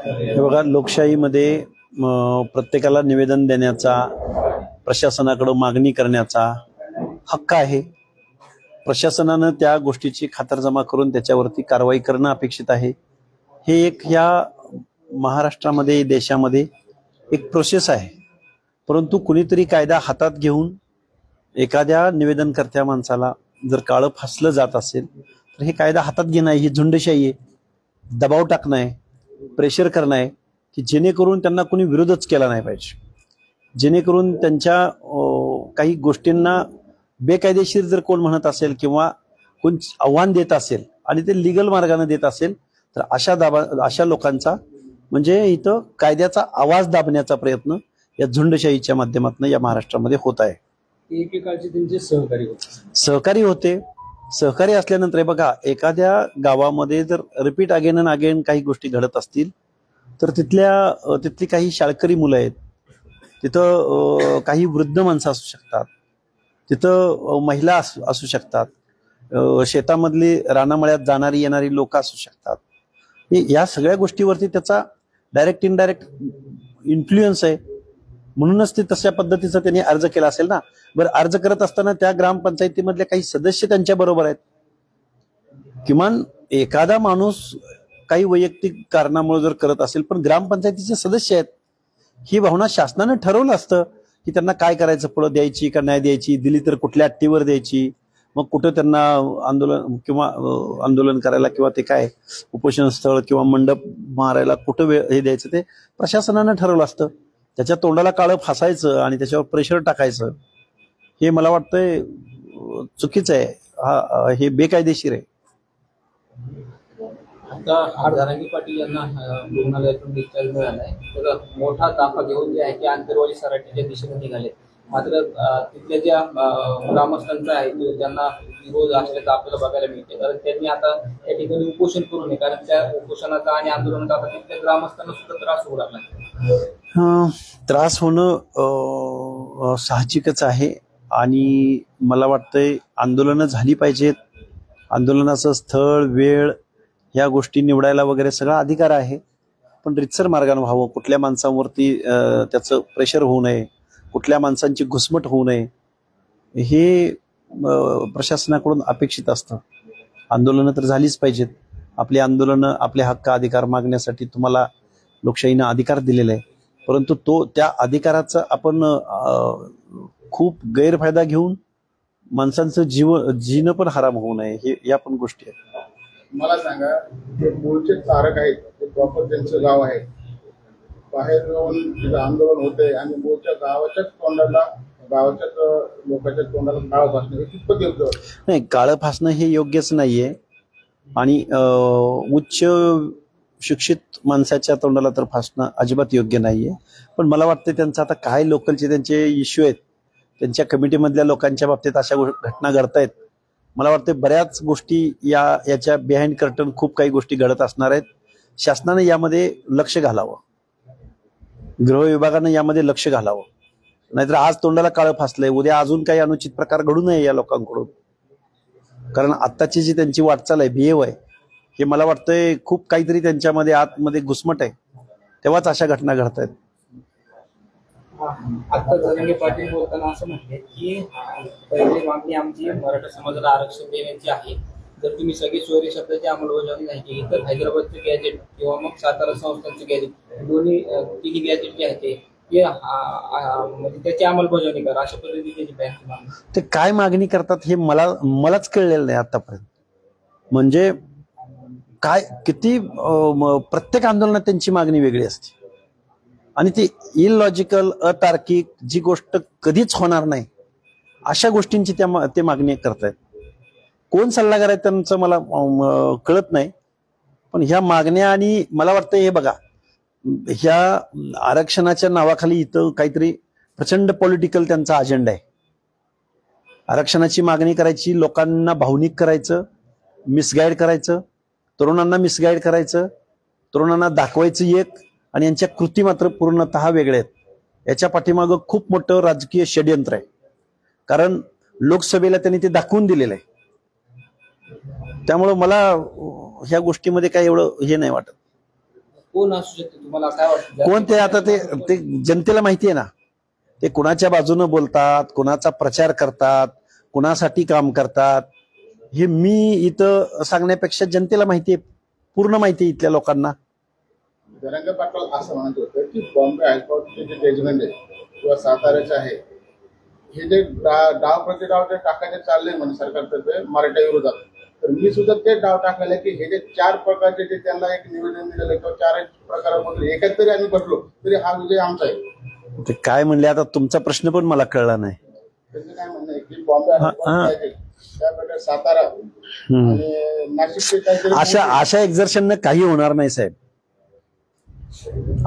हे बघा, लोकशाहीमध्ये प्रत्येकाला निवेदन देण्याचा, प्रशासनाकडे मागणी करण्याचा हक्क आहे. प्रशासनानं त्या गोष्टीची खातरजमा करून त्याच्यावरती कारवाई करणं अपेक्षित आहे. हे एक ह्या महाराष्ट्रामध्ये, देशामध्ये एक प्रोसेस आहे. परंतु कुणीतरी कायदा हातात घेऊन एखाद्या निवेदनकर्त्या माणसाला जर काळं फासलं जात असेल तर हे कायदा हातात घेणं ही झुंडशाही आहे. दबाव टाकणं आहे, प्रेशर करणं आहे की जेणेकरून त्यांना कोणी विरोधच केला नाही पाहिजे. जेणेकरून त्यांच्या काही गोष्टींना बेकायदेशीर जर कोण म्हणत असेल किंवा कोण आव्हान देत असेल आणि ते लिगल मार्गाने देत असेल तर अशा लोकांचा म्हणजे इथं कायद्याचा आवाज दाबण्याचा प्रयत्न या झुंडशाहीच्या माध्यमातून या महाराष्ट्रामध्ये होत आहे. एकेकाळचे त्यांचे सहकारी होते. सहकारी असल्यानंतर हे बघा, एखाद्या गावामध्ये जर रिपीट अगेन अँड अगेन काही गोष्टी घडत असतील तर तिथली काही शाळकरी मुलं आहेत, तिथं काही वृद्ध माणसं असू शकतात, तिथं महिला असू शकतात, शेतामधली रानामळ्यात जाणारी येणारी लोक असू शकतात. या सगळ्या गोष्टीवरती त्याचा डायरेक्ट इनडायरेक्ट इन्फ्लुएन्स आहे. म्हणूनच ते तशा पद्धतीचा त्यांनी अर्ज केला असेल ना. बरं, अर्ज करत असताना त्या ग्रामपंचायतीमधले काही सदस्य त्यांच्या बरोबर आहेत. किमान एखादा माणूस काही वैयक्तिक कारणामुळे जर करत असेल पण ग्रामपंचायतीचे सदस्य आहेत, ही भावना शासनानं ठरवलं असतं की त्यांना काय करायचं, फळं द्यायची का नाही द्यायची, दिली तर कुठल्या अट्टीवर द्यायची, मग कुठं त्यांना आंदोलन करायला किंवा ते काय उपोषण स्थळ किंवा मंडप मारायला कुठं हे द्यायचं ते प्रशासनानं ठरवलं असतं. त्याच्या तोंडाला काळं फासायचं आणि त्याच्यावर प्रेशर टाकायचं हे मला वाटतंय चुकीचं आहे. हे बेकायदेशीर आहे. आता जरांगे पाटील यांना रुग्णालयातून डिस्चार्ज मिळालाय, तर मोठा ताफा घेऊन जे आहे ते आंतरवाली सराटीच्या दिशेने निघाले. मात्र तिथल्या ज्या ग्रामस्थांचा आहे ज्यांना विरोध असल्याचं आपल्याला बघायला मिळते, कारण त्यांनी आता त्या ठिकाणी उपोषण करू नये, कारण त्या उपोषणाचा आणि आंदोलनाचा आता तिथल्या ग्रामस्थांना सुद्धा त्रास होऊ लागला. त्रास होणं साहजिकच आहे आणि मला वाटतंय आंदोलनं झाली पाहिजेत. आंदोलनाचं स्थळ, वेळ या गोष्टी निवडायला वगैरे सगळा अधिकार आहे, पण रितसर मार्गाने व्हावं. कुठल्या माणसांवरती त्याचं प्रेशर होऊ नये, कुठल्या माणसांची घुसमट होऊ नये, हे प्रशासनाकडून अपेक्षित असतं. आंदोलनं तर झालीच पाहिजेत. आपली आंदोलनं, आपले हक्क अधिकार मागण्यासाठी तुम्हाला लोकशाहीनं अधिकार दिलेला आहे, परंतु त्या अधिकाराचा आपण खूप गैरफायदा घेऊन माणसांचं जीणं पण हराम होऊ नये, हे या पण गोष्टी आहेत. मला सांगा, जे मूळचे तारक आहेत ते प्रॉपर त्यांचं गाव आहे, बाहेर जाऊन आंदोलन होते आणि मूळच्या गावाच्याच लोकांच्या तोंडाला काळं फासणं हे कितपत योग्य नाही. काळं फासणं हे योग्यच नाहीये आणि उच्च शिक्षित माणसाच्या तोंडाला तर फासणं अजिबात योग्य नाहीये. पण मला वाटतं त्यांचं आता काय लोकलचे त्यांचे इश्यू आहेत, त्यांच्या कमिटीमधल्या लोकांच्या बाबतीत अशा घटना घडतायत. मला वाटतं बऱ्याच गोष्टी याच्या बिहाइंड कर्टन खूप काही गोष्टी घडत असणार आहेत. शासनानं यामध्ये लक्ष घालावं, गृह विभागानं यामध्ये लक्ष घालावं. नाहीतर आज तोंडाला काळं फासलंय, उद्या अजून काही अनुचित प्रकार घडू नये या लोकांकडून. कारण आत्ताची जी त्यांची वाटचाल आहे, बिहेव आहे, हे मला वाटतंय खूप काहीतरी त्यांच्यामध्ये आतमध्ये घुसमट आहे, तेव्हाच अशा घटना घडत आहेत. आता जरांगे पाटील बोलताना असं म्हटले की पहिली मागणी आमची मराठा समाजाला आरक्षण देण्याची आहे. जर तुम्ही सगळी सोयरी शब्दाची अंमलबजावणी नाही केली तर हैदराबादचे गॅजेट किंवा मग सातारा संस्थांचे गॅजेट, तिन्ही गॅजेट जे आहे ते म्हणजे त्याची अंमलबजावणी करा, अशा पद्धतीची बँक मागणी. ते काय मागणी करतात हे मलाच कळलेलं नाही आतापर्यंत. म्हणजे काय किती प्रत्येक आंदोलनात त्यांची मागणी वेगळी असते आणि ती इलॉजिकल, अतार्किक, जी गोष्ट कधीच होणार नाही अशा गोष्टींची ते मागणी करतायत. कोण सल्लागार आहे त्यांचं मला कळत नाही. पण ह्या मागण्या आणि मला वाटतं हे बघा, ह्या आरक्षणाच्या नावाखाली इथं काहीतरी प्रचंड पॉलिटिकल त्यांचा अजेंडा आहे. आरक्षणाची मागणी करायची, लोकांना भावनिक करायचं, मिसगाईड करायचं, तरुणांना मिसगाईड करायचं, तरुणांना दाखवायचं एक आणि यांच्या कृती मात्र पूर्णतः वेगळ्या आहेत. याच्या पाठीमागं खूप मोठं राजकीय षड्यंत्र आहे. कारण लोकसभेला त्यांनी ते दाखवून दिलेलं आहे. त्यामुळं मला ह्या गोष्टीमध्ये काय एवढं हे नाही वाटत. कोण असू शकते तुम्हाला काय वाटतं? कोण ते आता ते जनतेला माहिती आहे ना, ते कुणाच्या बाजूनं बोलतात, कुणाचा प्रचार करतात, कुणासाठी काम करतात, हे मी इथं सांगण्यापेक्षा जनतेला माहिती आहे, पूर्ण माहिती आहे इथल्या लोकांना. जरांगे पाटील असं म्हणत होतं की बॉम्बे हायकोर्टचे जे जजमेंट आहे किंवा साताऱ्याचे आहे, हे जे डाव प्रतिडाव जे टाकायचे चालले म्हणजे सरकारतर्फे मराठा विरोधात, तर मी सुद्धा ते डाव टाकलेले की हे जे 4 प्रकारचे जे त्यांना एक निवेदन दिलेलं किंवा 4 प्रकारामधून एकाच तरी आम्ही बदलो तरी हा विजय आमचा आहे. ते काय म्हणले आता तुमचा प्रश्न पण मला कळला नाही. त्यांचं काय म्हणणं आहे की बॉम्बे हायकोर्ट त्याप्रकारे सातारा आणि नाशिकचे काहीतरी अशा एक्झर्शननं काही होणार नाही साहेब.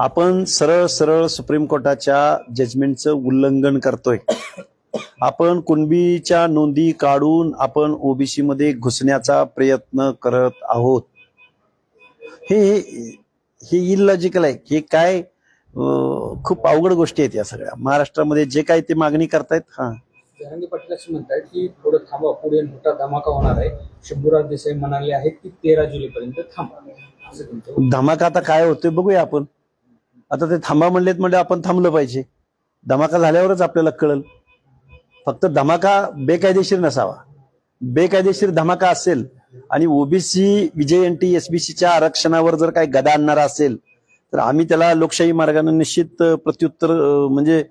आपण सरळ सरळ सुप्रीम कोर्टाच्या जजमेंटचं उल्लंघन करतोय. आपण कुणबीच्या नोंदी काढून आपण ओबीसी मध्ये घुसण्याचा प्रयत्न करत आहोत. हे इलॉजिकल आहे. हे काय खूप अवघड गोष्टी आहेत या सगळ्या. महाराष्ट्रामध्ये जे काही ते मागणी करतायत. जरांगे पाटील असं म्हणतात की थोडं थांबा, पुढे मोठा धमाका होणार आहे. शंभूराज देसाई म्हणाले आहेत की 13 जुलैपर्यंत थांबा. धमाका आता काय होतोय बघूया आपण. आता ते थांबा म्हणलेत म्हणजे आपण थांबलं पाहिजे. धमाका झाल्यावरच आपल्याला कळल. फक्त धमाका बेकायदेशीर नसावा. बेकायदेशीर धमाका असेल आणि ओबीसी विजयंती एसबीसीच्या आरक्षणावर जर काही गदा आणणारा असेल तर आम्ही त्याला लोकशाही मार्गाने निश्चित प्रत्युत्तर म्हणजे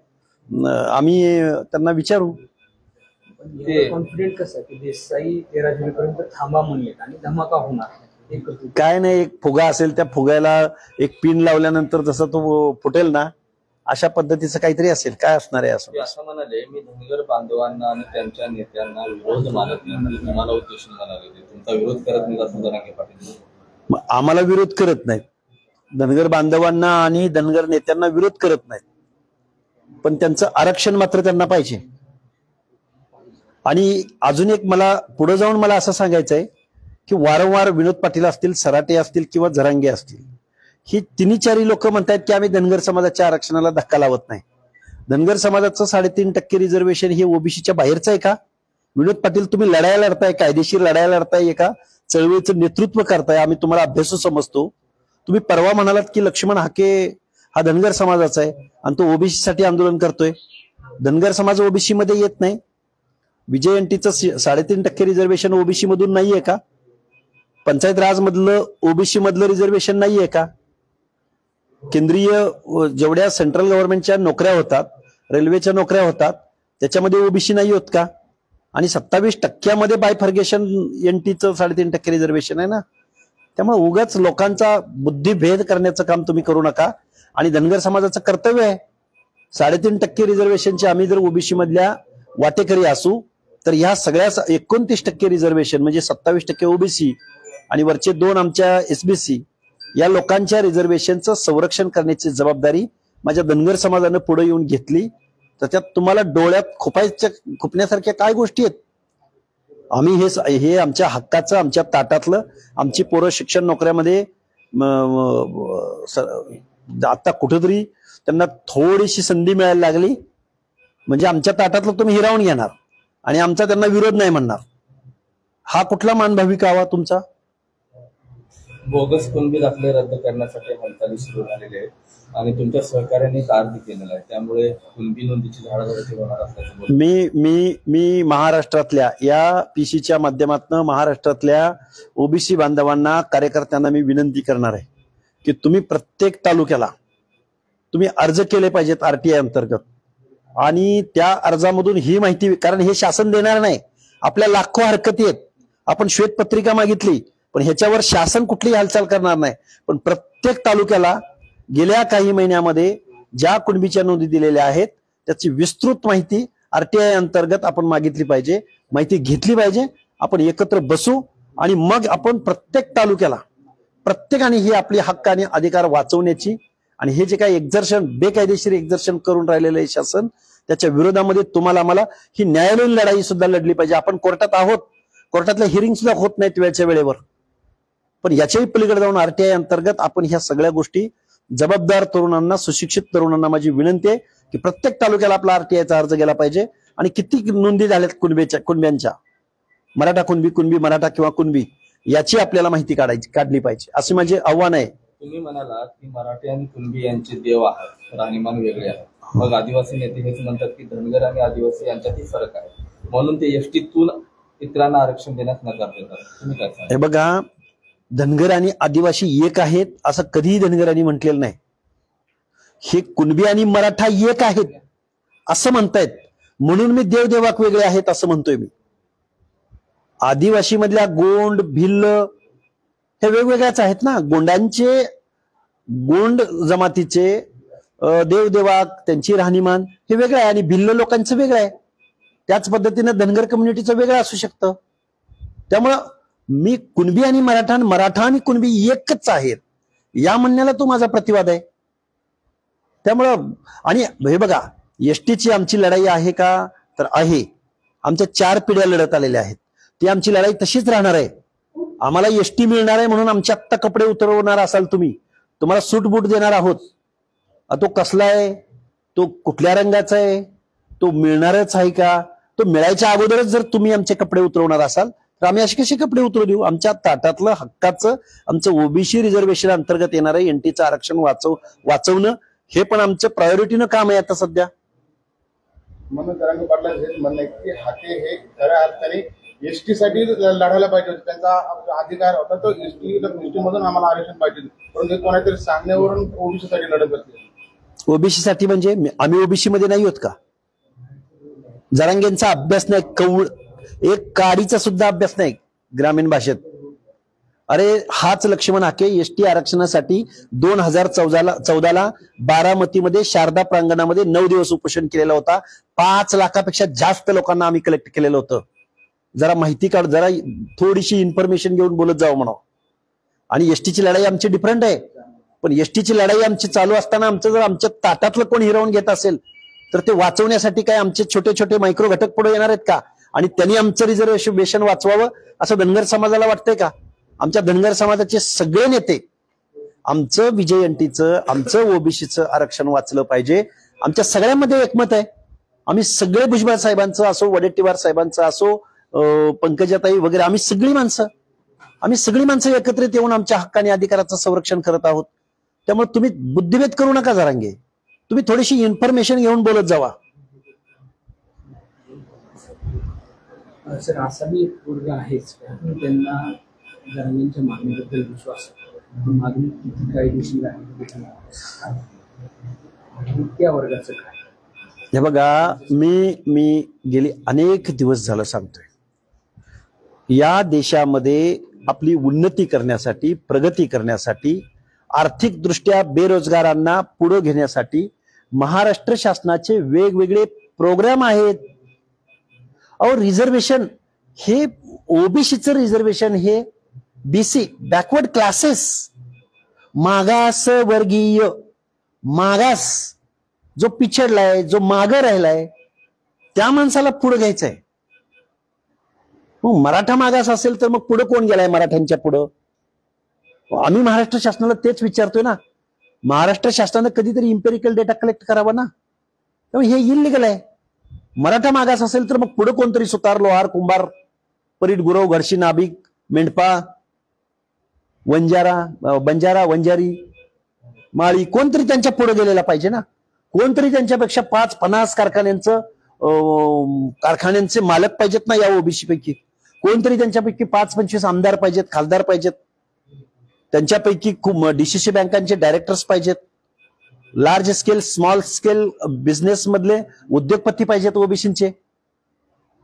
आम्ही त्यांना विचारू. कॉन्फिडेंट कसं की देसाई 13 जुलैपर्यंत थांबा म्हणलेत आणि धमाका होणार? काय नाही, एक फुगा असेल, त्या फुग्याला एक पिन लावल्यानंतर जसं तो फुटेल ना, अशा पद्धतीचं काहीतरी असेल. काय असणार आहे असं म्हणाले, मी धनगर बांधवांना आणि त्यांच्या नेत्यांना विरोध मानत नाही, तुम्हाला उद्देशून म्हणाले, तुमचा विरोध करत नाही असं जरांगे पाटील. आम्हाला विरोध करत नाहीत, धनगर बांधवांना आणि धनगर नेत्यांना विरोध करत नाहीत, पण त्यांचं आरक्षण मात्र त्यांना पाहिजे. आणि अजून एक मला पुढे जाऊन मला असं सांगायचं आहे की वारंवार विनोद पाटील असतील, सराटे असतील किंवा जरांगे असतील, ही 3-4 लोक म्हणतात की आम्ही धनगर समाजाच्या आरक्षणाला धक्का लावत नाही. धनगर समाजाचं 3.5% रिझर्वेशन हे ओबीसीच्या बाहेरचं आहे का? विनोद पाटील, तुम्ही लढाया लढताय, कायदेशीर लढाया लढताय, एका चळवळीचं नेतृत्व करताय, आम्ही तुम्हाला अभ्यासू समजतो. तुम्ही परवा म्हणालात की लक्ष्मण हाके हा धनगर समाजाचा आहे आणि तो ओबीसी साठी आंदोलन करतोय. धनगर समाज ओबीसी मध्ये येत नाही. विजयंतीचं 3.5% रिझर्वेशन ओबीसी मधून नाहीये का? पंचायत राज मधलं ओबीसी मधलं रिझर्वेशन नाहीये का? केंद्रीय जेवढ्या सेंट्रल गव्हर्नमेंटच्या नोकऱ्या होतात, रेल्वेच्या नोकऱ्या होतात, त्याच्यामध्ये ओबीसी नाही होत का? आणि 27% बायफर्गेशन एनटीचं 3.5% रिझर्वेशन आहे ना. त्यामुळे उगाच लोकांचा बुद्धिभेद करण्याचं काम तुम्ही करू नका. आणि धनगर समाजाचं कर्तव्य आहे 3.5% रिझर्वेशनचे आम्ही जर ओबीसी मधल्या वाटेकरी असू तर ह्या सगळ्या 29% रिझर्वेशन म्हणजे 27% ओबीसी आणि वरचे 2 आमच्या एसबीसी या लोकांच्या रिझर्वेशनचं संरक्षण करण्याची जबाबदारी माझ्या धनगर समाजानं पुढे येऊन घेतली. तर त्यात तुम्हाला डोळ्यात खुपण्यासारख्या काय गोष्टी आहेत? आम्ही हे आमच्या हक्काचं, आमच्या ताटातलं, आमची पोरं शिक्षण नोकऱ्यामध्ये आता कुठेतरी त्यांना थोडीशी संधी मिळायला लागली म्हणजे आमच्या ताटातलं तुम्ही हिरावून घेणार आणि आमचा त्यांना विरोध नाही म्हणणार. हा कुठला मानभावी कावा तुमचा? बोगस कुणबी दाखले रद्द करण्यासाठी हालचाली सुरू झालेल्या आहेत आणि तुमच्या सहकार्याने अर्ज केलेला आहे, त्यामुळे कुणबी नोंदीची झाडाझडती होणार असल्याचं मी महाराष्ट्रातल्या या पीसीच्या माध्यमातून महाराष्ट्रातल्या ओबीसी बांधवांना, कार्यकर्त्यांना मी विनंती करणार आहे की तुम्ही प्रत्येक तालुक्याला तुम्ही अर्ज केले पाहिजेत आरटीआय अंतर्गत. आणि त्या अर्जामधून ही माहिती, कारण हे शासन देणार नाही, आपल्या लाखो हरकती आहेत, आपण श्वेतपत्रिका मागितली पण ह्याच्यावर शासन कुठली हालचाल करणार नाही. पण प्रत्येक तालुक्याला गेल्या काही महिन्यामध्ये ज्या कुणबीच्या नोंदी दिलेल्या आहेत त्याची विस्तृत माहिती आरटीआय अंतर्गत आपण मागितली पाहिजे, माहिती घेतली पाहिजे. आपण एकत्र बसू आणि मग आपण प्रत्येक तालुक्याला प्रत्येकाने ही आपली हक्क आणि अधिकार वाचवण्याची आणि हे जे काही एक्झर्शन, बेकायदेशीर एक्झर्शन करून राहिलेलं आहे शासन, त्याच्या विरोधामध्ये तुम्हाला आम्हाला ही न्यायालयीन लढाई सुद्धा लढली पाहिजे. आपण कोर्टात आहोत, कोर्टातल्या हिअरिंग सुद्धा होत नाहीत वेळच्या वेळेवर, पण याच्याही पलीकडे जाऊन आरटीआय अंतर्गत आपण ह्या सगळ्या गोष्टी, जबाबदार तरुणांना, सुशिक्षित तरुणांना माझी विनंती आहे की प्रत्येक तालुक्याला आपला आरटीआयचा अर्ज गेला पाहिजे. आणि किती नोंदी झाल्यात कुणब्यांच्या, मराठा कुणबी, कुणबी मराठा किंवा कुणबी, याची आपल्याला माहिती काढली पाहिजे, असे माझे आव्हान आहे. तुम्ही म्हणालात की मराठी आणि कुणबी यांचे देव आहेत, राहणीमान वेगळे आहे. मग आदिवासी नेते हेच म्हणतात की धनगर आणि आदिवासी यांच्यातही फरक आहे, म्हणून ते एसटीतून इतरांना आरक्षण देण्यास नकार देतात. तुम्ही काय सांगा? हे बघा, धनगर आणि आदिवासी एक आहेत असं कधीही धनगरांनी म्हटलेलं नाही. हे कुणबी आणि मराठा एक आहेत असं म्हणतायत, म्हणून मी देवदेवाक वेगळे आहेत असं म्हणतोय मी. आदिवासी मधल्या गोंड, भिल्ल हे वेगवेगळ्याच आहेत ना. गोंड जमातीचे देवदेवाक, त्यांची राहणीमान हे वेगळं आहे आणि भिल्ल लोकांचं वेगळं आहे. त्याच पद्धतीनं धनगर कम्युनिटीचं वेगळं असू शकतं. त्यामुळं मी कुणबी आणि मराठा आणि कुणबी एकच आहेत या म्हणण्याला तो माझा प्रतिवाद आहे. त्यामुळं आणि हे बघा, एसटीची आमची लढाई आहे का, तर आहे. आमच्या 4 पिढ्या लढत आलेल्या आहेत. ती आमची लढाई तशीच राहणार आहे. आम्हाला एसटी मिळणार आहे म्हणून आमचे आत्ता कपडे उतरवणार असाल तुम्ही, तुम्हाला सूट बूट देणार आहोत. तो कसला आहे, तो कुठल्या रंगाचा आहे, तो मिळणारच आहे का, तो मिळायच्या अगोदरच जर तुम्ही आमचे कपडे उतरवणार असाल तर आम्ही असे कसे कपडे उतरवू देऊ. आमच्या ताटातलं हक्काचं आमचं ओबीसी रिझर्वेशन अंतर्गत येणारं एनटीचं आरक्षण वाचवणं हे पण आमचं प्रायोरिटीनं काम आहे आता सध्या. म्हणून जरांगे पाटलांचं हेच म्हणणं आहे की हाके हे खऱ्या अर्थाने एसटी साठी लढायला पाहिजे होते. त्यांचा अधिकार होता तो एसटी मधून आम्हाला आरक्षण पाहिजे, परंतु कोणातरी सांगण्यावरून ओबीसी साठी लढत बसले. ओबीसी साठी म्हणजे आम्ही ओबीसी मध्ये नाही होत का? जरांगेंचा अभ्यास नाही, एक काडीचा सुद्धा अभ्यास नाही ग्रामीण भाषेत. अरे हाच लक्ष्मण हाके एसटी आरक्षणासाठी 2014 बारामतीमध्ये शारदा प्रांगणामध्ये 9 दिवस उपोषण केलेला होता. 5 लाखापेक्षा जास्त लोकांना आम्ही कलेक्ट केलेलं होतं. जरा माहिती काढ, जरा थोडीशी इन्फॉर्मेशन घेऊन बोलत जावं म्हणा. आणि एसटीची लढाई आमची डिफरंट आहे, पण एसटीची लढाई आमची चालू असताना आमचं जर आमच्या ताटातलं कोण हिरावून घेत असेल तर ते वाचवण्यासाठी काय आमचे छोटे छोटे मायक्रो घटक पुढे येणार आहेत का? आणि त्यांनी आमचं रिझर्वेशन वाचवावं असं धनगर समाजाला वाटतंय का? आमच्या धनगर समाजाचे सगळे नेते आमचं विजय एनटीचं, आमचं ओबीसीचं आरक्षण वाचलं पाहिजे, आमच्या सगळ्यांमध्ये एकमत आहे. आम्ही सगळे भुजबळ साहेबांचं असो, वडेट्टीवार साहेबांचं असो, पंकजाताई वगैरे, आम्ही सगळी माणसं एकत्रित येऊन आमच्या हक्काने अधिकाराचं संरक्षण करत आहोत. त्यामुळे तुम्ही बुद्धिभेद करू नका जरांगे, तुम्ही थोडीशी इन्फॉर्मेशन घेऊन बोलत जावा. सर, असा मी एक वर्ग आहेच, त्यांना जरांगेंच्या मागणीबद्दल विश्वास, मागणी किती कायदेशीर आहे त्या वर्गाचं काय? हे बघा, मी गेली अनेक दिवस झालं सांगतोय, या देशामध्ये आपली उन्नती करण्यासाठी, प्रगती करण्यासाठी, आर्थिक दृष्ट्या बेरोजगारांना पुढे घेण्यासाठी महाराष्ट्र शासनाचे वेगवेगळे प्रोग्राम आहेत. अहो, रिझर्वेशन हे ओबीसीचं रिझर्वेशन हे बीसी बॅकवर्ड क्लासेस, मागास वर्गीय, मागास जो पिछडलाय, जो मागं राहिलाय त्या माणसाला पुढे घ्यायचंय. मराठा मागास असेल तर मग पुढे कोण गेलाय मराठ्यांच्या पुढं? आम्ही महाराष्ट्र शासनाला तेच विचारतोय ना. महाराष्ट्र शासनानं कधीतरी इम्पेरिकल डेटा कलेक्ट करावा ना. त्यामुळे हे इलिगल आहे. मराठा मागास असेल तर मग पुढे कोणतरी सुतार, लोहार, कुंभार, परीट, गुरव, घरशी, नाभिक, मेंढपा, बंजारा, वंजारी, माळी, कोणतरी त्यांच्या पुढे गेलेला पाहिजे ना. कोणतरी त्यांच्यापेक्षा 5-50 कारखान्यांचे मालक पाहिजेत ना या ओबीसी पैकी. कोणतरी त्यांच्यापैकी 5-25 आमदार पाहिजेत, खासदार पाहिजेत. त्यांच्यापैकी डीसीसी बँकांचे डायरेक्टर्स पाहिजेत. Large scale, small scale business मधले उद्योगपती पाहिजेत ओबीसीचे.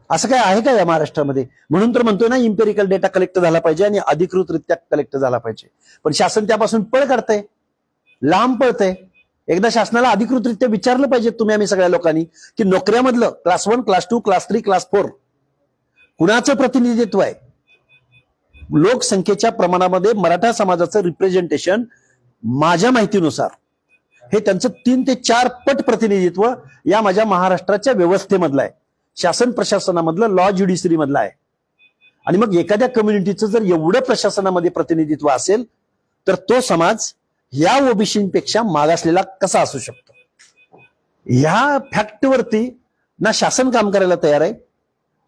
असं काय आहे का या महाराष्ट्रामध्ये? म्हणून तर म्हणतोय ना, इम्पेरिकल डेटा कलेक्ट झाला पाहिजे आणि अधिकृतरित्या कलेक्ट झाला पाहिजे. पण शासन त्यापासून पळ काढतंय, लांब पळतंय. एकदा शासनाला अधिकृतरित्या विचारलं पाहिजे तुम्ही, आम्ही सगळ्या लोकांनी, की नोकऱ्यामधलं क्लास 1, क्लास 2, क्लास 3, क्लास 4 कुणाचं प्रतिनिधित्व आहे? लोकसंख्येच्या प्रमाणामध्ये मराठा समाजाचं रिप्रेझेंटेशन माझ्या माहितीनुसार हे त्यांचं 3 ते 4 पट प्रतिनिधित्व या माझ्या महाराष्ट्राच्या व्यवस्थेमधलं आहे, शासन प्रशासनामधलं, लॉ ज्युडिशरी मधलं आहे. आणि मग एखाद्या कम्युनिटीचं जर एवढं प्रशासनामध्ये प्रतिनिधित्व असेल तर तो समाज या ओबीसीपेक्षा मागासलेला कसा असू शकतो? ह्या फॅक्टवरती ना शासन काम करायला तयार आहे,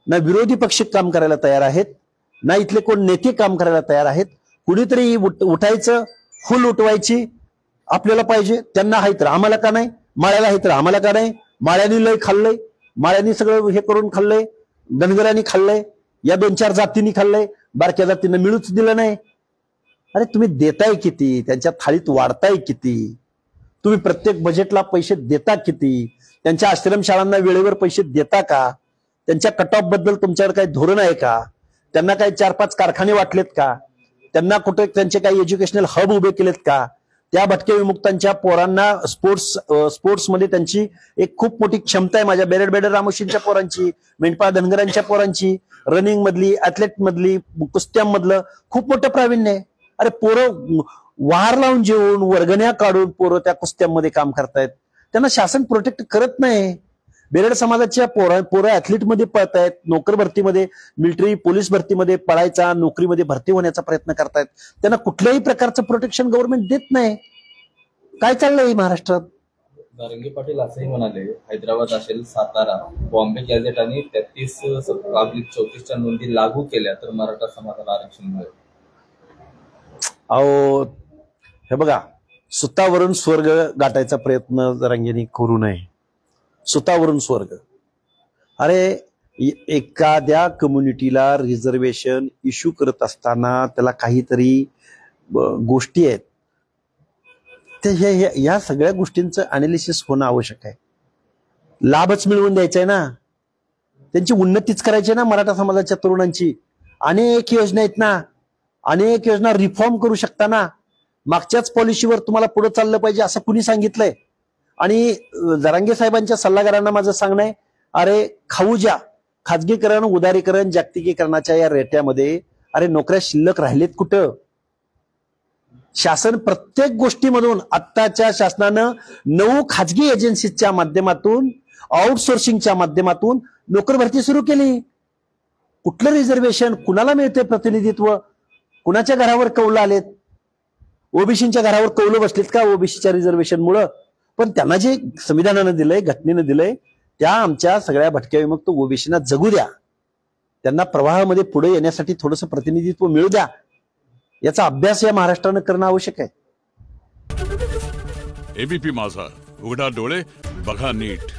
ना विरोधी पक्ष काम करायला तयार आहेत, ना इथले कोण नेते काम करायला तयार आहेत. कुणीतरी उठायचं, फुल उठवायची, आपल्याला पाहिजे त्यांना आहे तर आम्हाला का नाही, माळ्याला आहे तर आम्हाला का नाही, माळ्यांनी लय खाल्लंय, माळ्यांनी सगळं हे करून खाल्लंय, धनगरांनी खाल्लंय, या 2-4 जातींनी खाल्लंय, बारक्या जातींना मिळूच दिलं नाही. अरे तुम्ही देताय किती, त्यांच्या थाळीत वाढताय किती, तुम्ही प्रत्येक बजेटला पैसे देता किती, त्यांच्या आश्रमशाळांना वेळेवर पैसे देता का, त्यांच्या कट ऑफ बद्दल तुमच्याकडे काही धोरण आहे का, त्यांना काही 4-5 कारखाने वाटलेत का, त्यांना कुठे त्यांचे काही एज्युकेशनल हब उभे केलेत का, त्या भटक्या विमुक्तांच्या पोरांना स्पोर्ट्समध्ये त्यांची एक खूप मोठी क्षमता आहे. माझ्या बेरड रामोशींच्या पोरांची, मेंढपाळ धनगरांच्या पोरांची, रनिंग मधली, ऍथलेट मधली, कुस्त्यांमधलं खूप मोठं प्रावीण्य आहे. अरे पोरं वार लावून जेवून वर्गण्या काढून पोरं त्या कुस्त्यांमध्ये काम करतायत, त्यांना शासन प्रोटेक्ट करत नाही. बेरड समाजाच्या पोरं ऍथलीटमध्ये पळतायत, नोकर भरतीमध्ये, मिलिटरी पोलीस भरतीमध्ये पळायचा, नोकरीमध्ये भरती होण्याचा प्रयत्न करतायत, त्यांना कुठल्याही प्रकारचं प्रोटेक्शन गव्हर्नमेंट देत नाही. काय चाललंय महाराष्ट्रात? दारंगे पाटील असंही म्हणाले, हैदराबाद असेल, सातारा, बॉम्बे गॅझेट आणि 33-34च्या नोंदी लागू केल्या तर मराठा समाजाला आरक्षण मिळेल. अहो हे बघा, सुतावरून स्वर्ग गाठायचा प्रयत्न जरांगेंनी करू नये. सुतावरून स्वर्ग, अरे एखाद्या कम्युनिटीला रिझर्वेशन इश्यू करत असताना त्याला काहीतरी गोष्टी आहेत, ते या सगळ्या गोष्टींचं अनालिसिस होणं आवश्यक आहे. लाभच मिळवून द्यायचा आहे ना, त्यांची उन्नतीच करायची आहे ना. मराठा समाजाच्या तरुणांची अनेक योजना आहेत ना, अनेक योजना रिफॉर्म करू शकता ना. मागच्याच पॉलिसीवर तुम्हाला पुढे चाललं पाहिजे असं कुणी सांगितलंय? आणि जरांगे साहेबांच्या सल्लागारांना माझं सांगणं आहे, अरे खाऊ ज्या, खाजगीकरण, उदारीकरण, जागतिकीकरणाच्या या रेट्यामध्ये अरे नोकऱ्या शिल्लक राहिलेत कुठं? शासन प्रत्येक गोष्टीमधून, आत्ताच्या शासनानं 9 खाजगी एजन्सीच्या माध्यमातून, आउटसोर्सिंगच्या माध्यमातून नोकर भरती सुरू केली. कुठलं रिझर्वेशन, कुणाला मिळते प्रतिनिधित्व, कुणाच्या घरावर कौलं आलेत? ओबीसीच्या घरावर कौलं बसलीत का ओबीसीच्या रिझर्वेशनमुळं? पण त्यांना जे संविधानानं दिलंय, घटनेनं दिलंय, त्या आमच्या सगळ्या भटक्या विमुक्त ओबीसीना जगू द्या, त्यांना प्रवाहामध्ये पुढे येण्यासाठी थोडंसं प्रतिनिधित्व मिळू द्या. याचा अभ्यास या महाराष्ट्रानं करणं आवश्यक आहे. एबीपी माझा, उघडा डोळे बघा नीट.